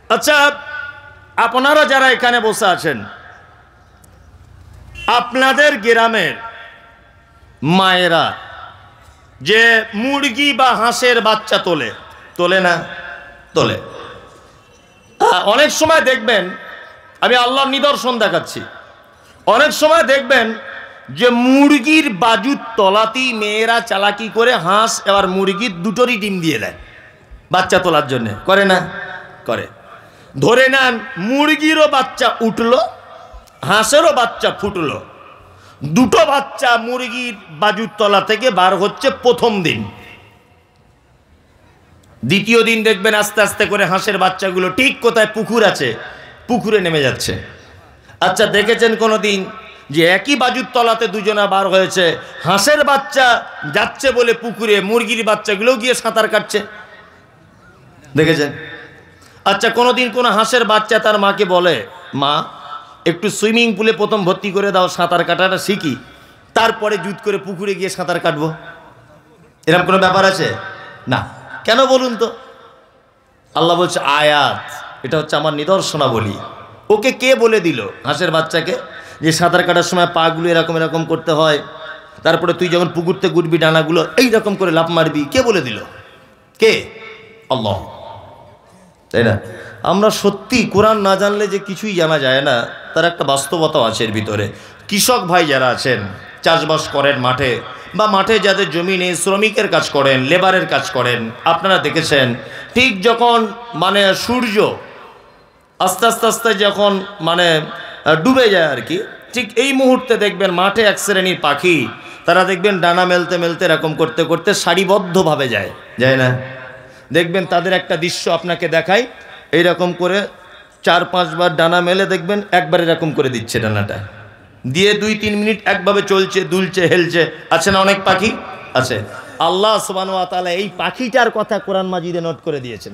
আচ্ছা, আপনারা যারা এখানে বসে আছেন, আপনাদের গ্রামের মায়েরা যে মুরগি বা হাঁসের বাচ্চা তোলে না? তোলে। অনেক সময় দেখবেন, আমি আল্লাহর নিদর্শন দেখাচ্ছি, অনেক সময় দেখবেন যে মুরগির বাজুর তলাতেই মেয়েরা চালাকি করে হাঁস এবার মুরগির দুটোরই ডিম দিয়ে দেয় বাচ্চা তোলার জন্য। করে না? করে। ধরে নেন মুরগিরও বাচ্চা উঠলো, হাঁসেরও বাচ্চা ফুটলো, দুটো বাচ্চা মুরগির বাজুর তলা থেকে বার হচ্ছে প্রথম দিন। দ্বিতীয় দিন দেখবেন আস্তে আস্তে করে হাঁসের বাচ্চাগুলো ঠিক কোথায় পুকুর আছে পুকুরে নেমে যাচ্ছে। আচ্ছা, দেখেছেন কোনো দিন যে একই বাজুর তলাতে দুজনা বার হয়েছে, হাঁসের বাচ্চা যাচ্ছে বলে পুকুরে, মুরগির বাচ্চাগুলো গিয়ে সাঁতার কাটছে? দেখেছেন? আচ্ছা, কোনোদিন কোনো হাঁসের বাচ্চা তার মাকে বলে, মা একটু সুইমিং পুলে প্রথম ভর্তি করে দাও, সাঁতার কাটাটা শিখি, তারপরে জুত করে পুকুরে গিয়ে সাঁতার কাটবো? এরকম কোনো ব্যাপার আছে? না। কেন বলুন তো? আল্লাহ বলছে আয়াত, এটা হচ্ছে আমার নিদর্শনাবলী। ওকে কে বলে দিল, হাঁসের বাচ্চাকে, যে সাঁতার কাটার সময় পাগুলো এরকম এরকম করতে হয়, তারপরে তুই যখন পুকুরতে গুড়বি ডানাগুলো এইরকম করে লাফ মারবি? কে বলে দিল? কে? আল্লাহ। তাই না? আমরা সত্যি কোরআন না জানলে যে কিছুই জানা যায় না, তার একটা বাস্তবতা আছে এর ভিতরে। কৃষক ভাই যারা আছেন, চাষবাস করেন মাঠে, বা মাঠে যাদের জমি নেই, শ্রমিকের কাজ করেন, লেবারের কাজ করেন, আপনারা দেখেছেন ঠিক যখন মানে সূর্য আস্তে আস্তে আস্তে যখন মানে ডুবে যায় আর কি, ঠিক এই মুহূর্তে দেখবেন মাঠে এক শ্রেণীর পাখি, তারা দেখবেন ডানা মেলতে মেলতে এরকম করতে করতে সারিবদ্ধভাবে যায় না? দেখবেন তাদের একটা দৃশ্য আপনাকে দেখাই, এইরকম করে 4-5 বার ডানা মেলে দেখবেন একবার এরকম করে দিচ্ছে ডানাটা, দিয়ে 2-3 মিনিট একভাবে চলছে, দুলছে, হেলছে। আছে না অনেক পাখি? আছে। আল্লাহ সুবহানাহু ওয়া তাআলা এই পাখিটার কথা কোরআন মাজিদে নোট করে দিয়েছেন।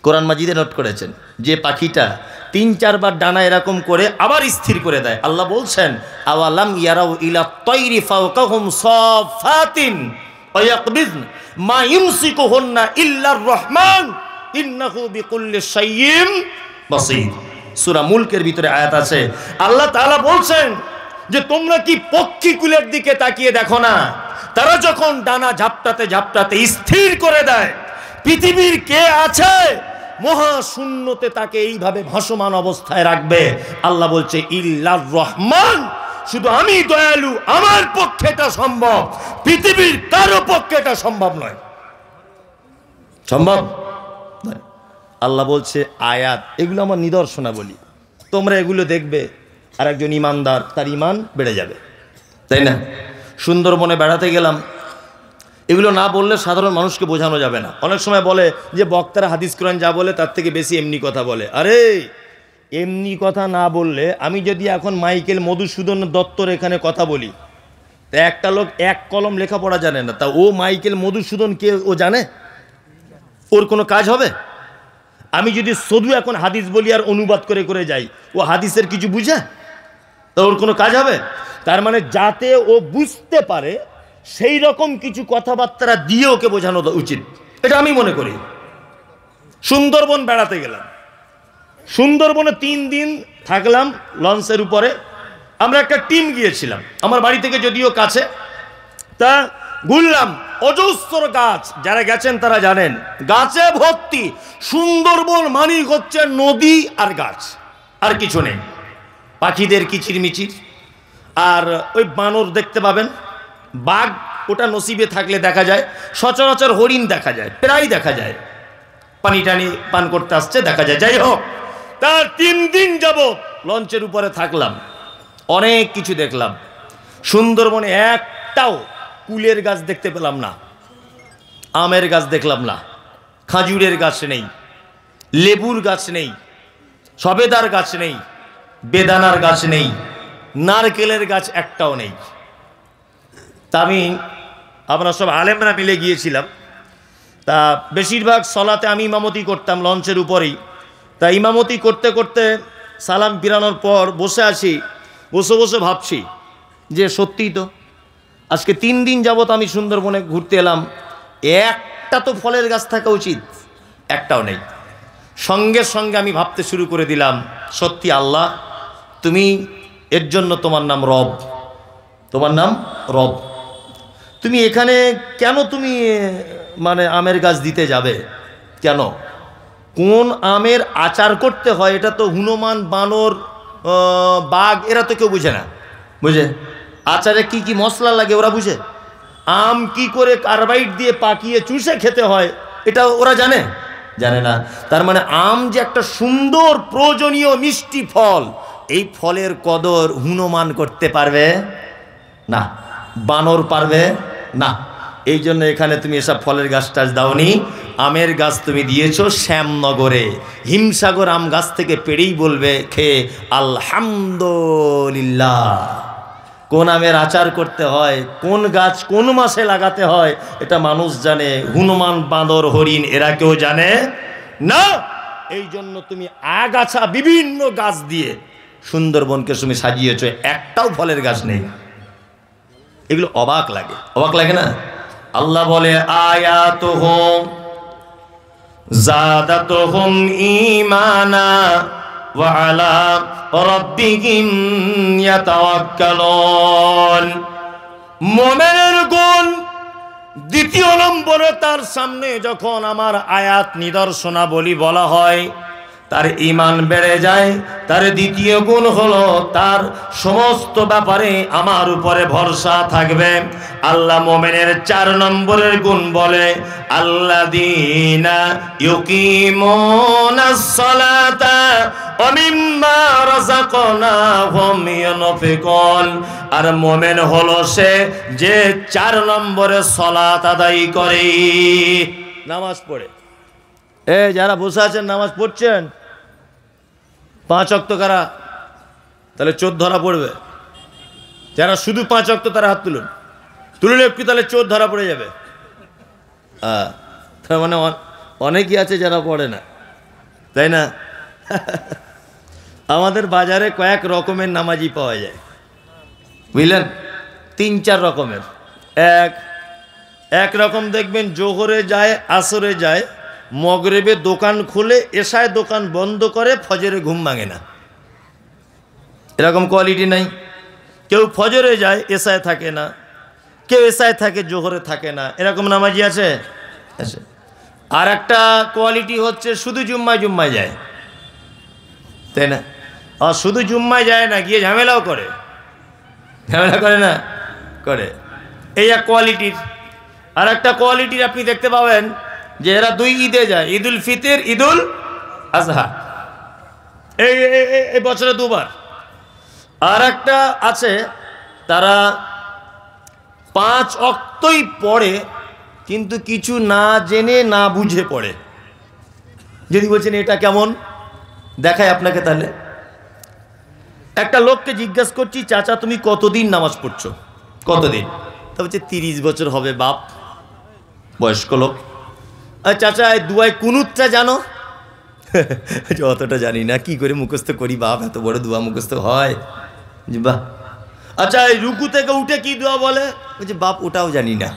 কোরআন মাজিদে নোট করেছেন যে পাখিটা 3-4 বার ডানা এরকম করে আবার স্থির করে দেয়। আল্লাহ বলছেন আওয়ালাম ইয়ারাউ ইলা তায়রি ফাওকাহুম সাফাতিন ওয়া ইয়াকবিযন মা ইউমসিকুহুন্না ইল্লার রহমান ইন্নাহু বিকুল্লি শাইইন বাসীর। সূরা মুলকের ভিতরে আয়াত আছে, আল্লাহ তাআলা বলছেন যে তোমরা কি পক্ষীকুলের দিকে তাকিয়ে দেখো না, তারা যখন ডানা ঝাপটাতে ঝাপটাতে স্থির করে দেয়, পৃথিবীর কে আছে মহাশূন্যতে তাকে এইভাবে ভাসমান অবস্থায় রাখবে? আল্লাহ বলছে ইল্লার রহমান, শুধু আমি দয়ালু, আমার পক্ষে এটা সম্ভব, পৃথিবীর কারো পক্ষে এটা সম্ভব নয়। সম্ভব নয়। আল্লাহ বলছে আয়াত, এগুলো আমার নিদর্শনাবলী, তোমরা এগুলো দেখবে, আর একজন ইমানদার, তার ইমান বেড়ে যাবে। তাই না? সুন্দরবনে বেড়াতে গেলাম, এগুলো না বললে সাধারণ মানুষকে বোঝানো যাবে না। অনেক সময় বলে যে বক্তারা হাদিস কোরআন যা বলে তার থেকে বেশি এমনি কথা বলে। আরে এমনি কথা না বললে, আমি যদি এখন মাইকেল মধুসূদন দত্তর এখানে কথা বলি, তা একটা লোক এক কলম লেখাপড়া জানে না, তা ও মাইকেল মধুসূদন কে ও জানে? ওর কোনো কাজ হবে? আমি যদি শুধু এখন হাদিস বলি আর অনুবাদ করে করে যাই, ও হাদিসের কিছু বুঝে? তা ওর কোনো কাজ হবে? তার মানে যাতে ও বুঝতে পারে সেই রকম কিছু কথাবার্তা দিয়ে ওকে বোঝানো উচিত, এটা আমি মনে করি। সুন্দরবন বেড়াতে গেলাম, সুন্দরবনে 3 দিন থাকলাম লঞ্চের উপরে। আমরা একটা টিম গিয়েছিলাম, আমার বাড়ি থেকে যদিও কাছে, তা ঘুরলাম। অজস্র গাছ, যারা গেছেন তারা জানেন, গাছে ভর্তি। সুন্দরবন মানেই হচ্ছে নদী আর গাছ, আর কিছু নেই। পাখিদের কিচিরমিচির, আর ওই বানর দেখতে পাবেন, বাঘ ওটা নসিবে থাকলে দেখা যায়, সচরাচর হরিণ দেখা যায়, প্রায় দেখা যায়, পানি টানি পান করতে আসছে দেখা যায়। যাই হোক, তার 3 দিন যাবত লঞ্চের উপরে থাকলাম, অনেক কিছু দেখলাম। সুন্দরবনে একটাও কুলের গাছ দেখতে পেলাম না, আমের গাছ দেখলাম না, খাজুরের গাছ নেই, লেবুর গাছ নেই, সবেদার গাছ নেই, বেদানার গাছ নেই, নারকেলের গাছ একটাও নেই। তা আমরা সব আলেমরা মিলে গিয়েছিলাম, তা বেশিরভাগ সলাতে আমি ইমামতি করতাম লঞ্চের উপরেই। তা ইমামতি করতে করতে সালাম ফিরানোর পর বসে আছি, বসে বসে ভাবছি যে সত্যিই তো আজকে 3 দিন যাবত আমি সুন্দরবনে ঘুরতে এলাম, একটা তো ফলের গাছ থাকা উচিত, একটাও নেই। সঙ্গে সঙ্গে আমি ভাবতে শুরু করে দিলাম, সত্যি আল্লাহ, তুমি এর জন্য তোমার নাম রব, তোমার নাম রব। তুমি এখানে কেন তুমি মানে আমের গাছ দিতে যাবে কেন? কোন আমের আচার করতে হয় এটা তো হনুমান, বানর, বাঘ এরা তো কেউ বুঝে না, বুঝে? আচারে কি কি মশলা লাগে ওরা বুঝে? আম কি করে কার্বাইড দিয়ে পাকিয়ে চুষে খেতে হয় এটা ওরা জানে? জানে না। তার মানে আম যে একটা সুন্দর প্রয়োজনীয় মিষ্টি ফল, এই ফলের কদর হনুমান করতে পারবে না, বানর পারবে না। এই জন্য এখানে তুমি এসব ফলের গাছ টাছ দাওনি, আমের গাছ তুমি দিয়েছো শ্যামনগরে। হিমসাগর আম গাছ থেকে পেড়েই বলবে খেয়ে আলহামদুলিল্লাহ। কোন আমের আচার করতে হয়, কোন গাছ কোন মাসে লাগাতে হয় এটা মানুষ জানে, হনুমান, বাঁদর, হরিণ এরা কেউ জানে না। এই জন্য তুমি আগাছা বিভিন্ন গাছ দিয়ে সুন্দরবনকে তুমি সাজিয়েছো, একটাও ফলের গাছ নেই। এগুলো অবাক লাগে, অবাক লাগে না? আল্লাহ বলে আয়াতুহুম যাদাতুহুম ঈমানা ওয়া আলা রাব্বিহিম ইয়াতাওয়াক্কালুন। মুমিনের গুণ দ্বিতীয় নম্বরে, তার সামনে যখন আমার আয়াত নিদর্শনাবলী বলা হয় তার ঈমান বেড়ে যায়। তার দ্বিতীয় গুণ হলো তার সমস্ত ব্যাপারে আমার উপরে ভরসা থাকবে। আল্লাহ মুমিনের 4 নম্বরের গুণ বলে আল্লাযীনা ইউকিমুনাস সালাতা ওয়া মিম্মা রাযাকনাহুম ইউনফিকুন। আর মুমিন হলো সে যে 4 নম্বরে সালাত আদায় করে, নামাজ পড়ে। যারা বসে আছেন নামাজ পড়ছেন 5 ওয়াক্ত কারা? তাহলে 14 ধরা পড়বে। যারা শুধু 5 ওয়াক্ত তারা হাত তুলুন, তুললে একটু, তাহলে 14 ধরা পড়ে যাবে। তার মানে অনেকেই আছে যারা পড়ে না, তাই না? আমাদের বাজারে কয়েক রকমের নামাজি পাওয়া যায়, বুঝলেন? 3-4 রকমের। এক রকম দেখবেন জোহরে যায়, আসরে যায়, মগরিবে দোকান খুলে, এশায় দোকান বন্ধ করে, ফজরে ঘুম ভাঙে না। এরকম কোয়ালিটি নাই। কেউ ফজরে যায়, এশায় থাকে না, কেউ এশায় থাকে, জোহরে থাকে না। এরকম নামাজি আছে। আর একটা কোয়ালিটি হচ্ছে শুধু জুম্মায় যায়, তাই না? আর শুধু জুম্মায় যায় না, গিয়ে ঝামেলাও করে, ঝামেলা করে না, করে। এই এক কোয়ালিটির। আর একটা কোয়ালিটির আপনি দেখতে পাবেন যে এরা 2 ঈদে যায়, ঈদুল ফিতর, ঈদুল আজহা, এই বছরে 2 বার। আর একটা আছে তারা 5 ওয়াক্তই পড়ে, কিন্তু কিছু না জেনে না বুঝে পড়ে। যদি বলছেন এটা কেমন, দেখায় আপনাকে। তাহলে একটা লোককে জিজ্ঞাসা করছি, চাচা তুমি কতদিন নামাজ পড়ছো? কতদিন? তা বলছে 30 বছর হবে বাপ। বয়স্ক লোক। চাচা এই দুয়ায় কুনুতটা জানো? অতটা জানি না, কি করে মুখস্থ করি বাপ, এত বড় দোয়া মুখস্থ হয়? বাহ। আচ্ছা এই রুকু থেকে উঠে কি দোয়া বলে? বলছে বাপ ওটাও জানি না,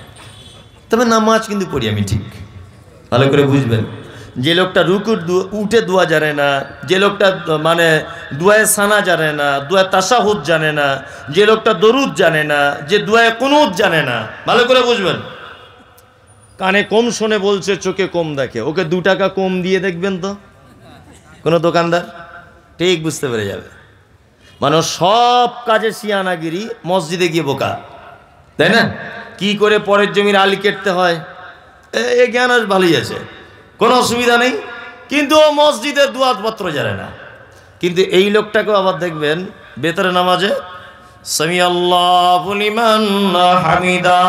তবে নামাজ কিন্তু পড়ি আমি ঠিক। ভালো করে বুঝবেন, যে লোকটা রুকু উঠে দোয়া জানে না, যে লোকটা মানে দোয়ায়ে সানা জানে না, দোয়া তাশাহুদ জানে না, যে লোকটা দরুদ জানে না, যে দোয়ায়ে কুনুত জানে না, ভালো করে বুঝবেন। কানে কম শোনে বলছে, চোখে কম দেখে, ওকে 2 টাকা কম দিয়ে দেখবেন তো কোনো দোকানদার, ঠিক বুঝতে পেরে যাবে। মানে সব কাজে সিয়ানাগিরি, মসজিদে গিয়ে বোকা, তাই না? কি করে পরের জমির আলি কেটতে হয় এই জ্ঞান আজ ভালোই আছে, কোনো অসুবিধা নেই, কিন্তু ও মসজিদের দুয়াতপত্র জানে না। কিন্তু এই লোকটাকেও আবার দেখবেন বেতরে নামাজে সামি আল্লাহু লিমান হামিদা,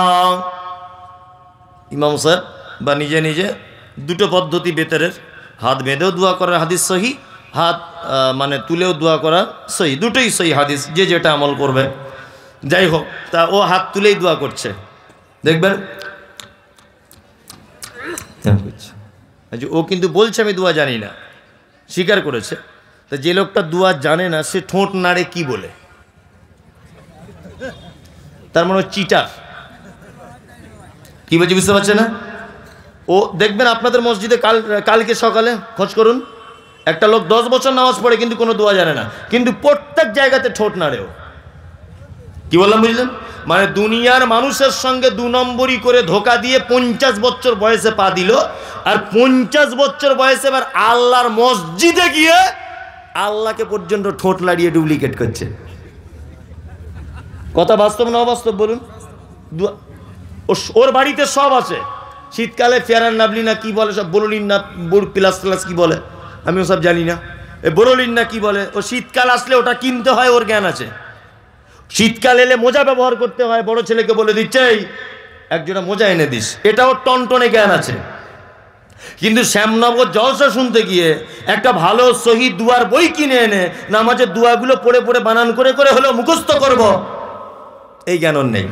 ইমাম সাহেব বা নিজে নিজে 2টো পদ্ধতি বেতরের, হাত বেঁধেও দোয়া করার হাদিস সহি, হাত মানে তুলেও দোয়া করা সহি, দুটোই সহি হাদিস, যে যেটা আমল করবে। যাই হোক, তা ও হাত তুলেই দোয়া করছে, দেখবেন ও কিন্তু বলছে আমি দোয়া জানি না, স্বীকার করেছে। তা যে লোকটা দোয়া জানে না সে ঠোঁট নাড়ে কি বলে, তার মানে চিটার। কি বলছি বুঝতে পারছে না? ও দেখবেন আপনাদের মসজিদে কালকে সকালে খোঁজ করুন, একটা লোক 10 বছর নামাজ পড়ে কিন্তু কোনো দোয়া জানে না, কিন্তু প্রত্যেক জায়গাতে ঠোঁট নাড়েও। কি বললাম বুঝলেন? মানে দুনিয়ার মানুষের সঙ্গে 2 নম্বরই করে ধোকা দিয়ে 50 বছর বয়সে পা দিল, আর 50 বছর বয়সে এবার আল্লাহর মসজিদে গিয়ে আল্লাহকে পর্যন্ত ঠোঁট লাড়িয়ে ডুপ্লিকেট করছে। কথা বাস্তব না অবাস্তব বলুন? ওর বাড়িতে সব আছে, শীতকালে ফেয়ার নাবলি না কি বলে, সব বোরোলিন না প্লাস প্লাস কি বলে আমিও সব জানি না, বোরোলিন না কি বলে, ও শীতকাল আসলে ওটা কিনতে হয়, ওর জ্ঞান আছে। শীতকাল এলে মোজা ব্যবহার করতে হয়, বড় ছেলেকে বলে দিচ্ছে এই একজোড়া মোজা এনে দিস, এটা ওর টনটনে জ্ঞান আছে। কিন্তু শ্যামনগর জলসা শুনতে গিয়ে একটা ভালো সহি দুয়ার বই কিনে এনে নামাজের দুয়াগুলো পড়ে পড়ে বানান করে করে হলেও মুখস্থ করব, এই জ্ঞান ওর নেই,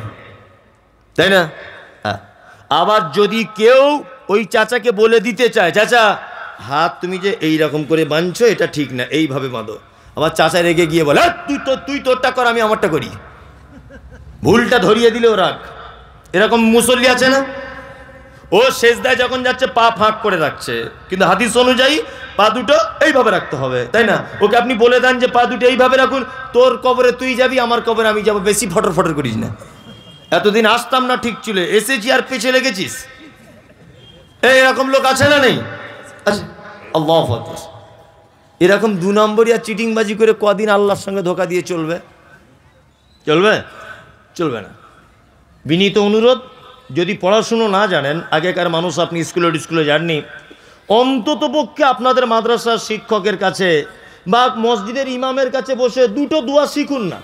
তাই না? আবার যদি কেউ ওই চাচাকে বলে দিতে চায়, চাচা হাত তুমি যে এই রকম করে বাঁধছো এটা ঠিক না, এইভাবে বাঁধো, আবার চাচা রেগে গিয়ে বলে তুই তোরটা কর আমি আমারটা করি, ভুলটা ধরিয়ে দিলেও রাখ। এরকম মুসল্লি আছে না? ও সেজদায় যখন যাচ্ছে পা ফাঁক করে রাখছে, কিন্তু হাদিস অনুযায়ী পা দুটো এইভাবে রাখতে হবে, তাই না? ওকে আপনি বলে দেন যে পা দুটো এইভাবে রাখুন, তোর কবরে তুই যাবি, আমার কবরে আমি যাবো, বেশি ফটর ফটর করিস না। এতদিন আসতাম না ঠিক ছিল, এসেছি আর পেছে লেগেছিস, এরকম লোক আছে না নেই? আচ্ছা, আল্লাহু আকবার। এরকম 2 নম্বরই আর চিটিংবাজি করে কদিন আল্লাহর সঙ্গে ধোকা দিয়ে চলবে? চলবে? চলবে না। বিনীত অনুরোধ, যদি পড়াশুনো না জানেন, আগেকার মানুষ আপনি স্কুলে যাননি, অন্তত পক্ষে আপনাদের মাদ্রাসার শিক্ষকের কাছে বা মসজিদের ইমামের কাছে বসে 2টো দোয়া শিখুন না,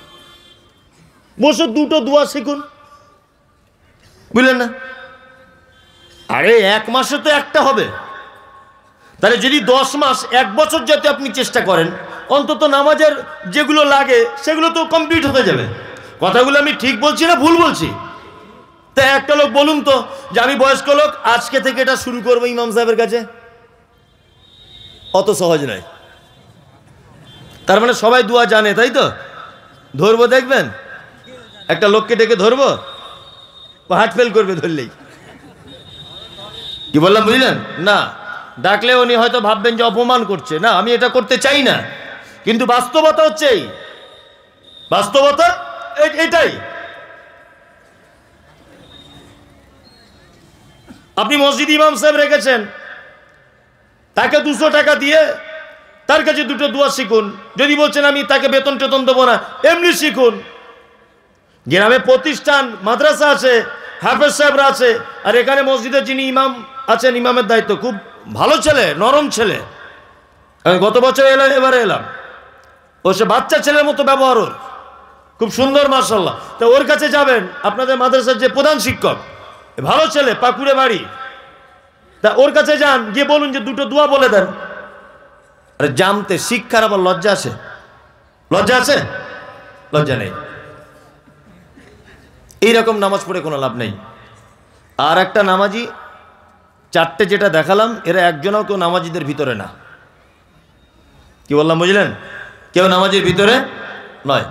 বসে 2টো দোয়া শিখুন, বুঝলেন না? আরে 1 মাসে তো একটা হবে, তাহলে যদি 10 মাস 1 বছর যাতে আপনি চেষ্টা করেন, অন্তত নামাজের যেগুলো লাগে সেগুলো তো কমপ্লিট হতে যাবে। কথাগুলো আমি ঠিক বলছি না ভুল বলছি? তাই একটা লোক বলুন তো যে আমি বয়স্ক লোক, আজকে থেকে এটা শুরু করবো ইমাম সাহেবের কাছে, অত সহজ নয়। তার মানে সবাই দোয়া জানে, তাই তো? ধরবো, দেখবেন একটা লোককে ডেকে ধরবো, হার্ট ফেল করবে ধরলেই। কি বললাম বুঝলেন? না, ডাকলে উনি হয়তো ভাববেন যে অপমান করছে, না আমি এটা করতে চাই না, কিন্তু বাস্তবতা হচ্ছে এই, বাস্তবতা এটাই। আপনি মসজিদ ইমাম সাহেব রেখেছেন, তাকে 200 টাকা দিয়ে তার কাছে 2টো দোয়া শিখুন। যদি বলছেন আমি তাকে বেতন টেতন দেবো না, এমনি শিখুন। গ্রামে প্রতিষ্ঠান মাদ্রাসা আছে, হাফেজ সাহেবরা আছে, আর এখানে মসজিদের যিনি ইমাম আছেন, ইমামের দায়িত্ব খুব ভালো ছেলে, নরম ছেলে। আমি গত বছর এবারে এলাম, ও সে বাচ্চা ছেলের মতো ব্যবহার, ওর খুব সুন্দর মাশাআল্লাহ। তো ওর কাছে যাবেন, আপনাদের মাদ্রাসার যে প্রধান শিক্ষক, ভালো ছেলে, পাকুড়ে বাড়ি, তা ওর কাছে যান, গিয়ে বলুন যে 2টো দোয়া বলে দেন। আরে জানতে শিক্ষার আবার লজ্জা আছে? লজ্জা আছে? লজ্জা নেই। এইরকম নামাজ পড়ে কোনো লাভ নেই। আর একটা নামাজি, 4টে যেটা দেখালাম, এরা একজনও কেউ নামাজিদের ভিতরে না। কি বললাম বুঝলেন? কেউ নামাজির ভিতরে নয়।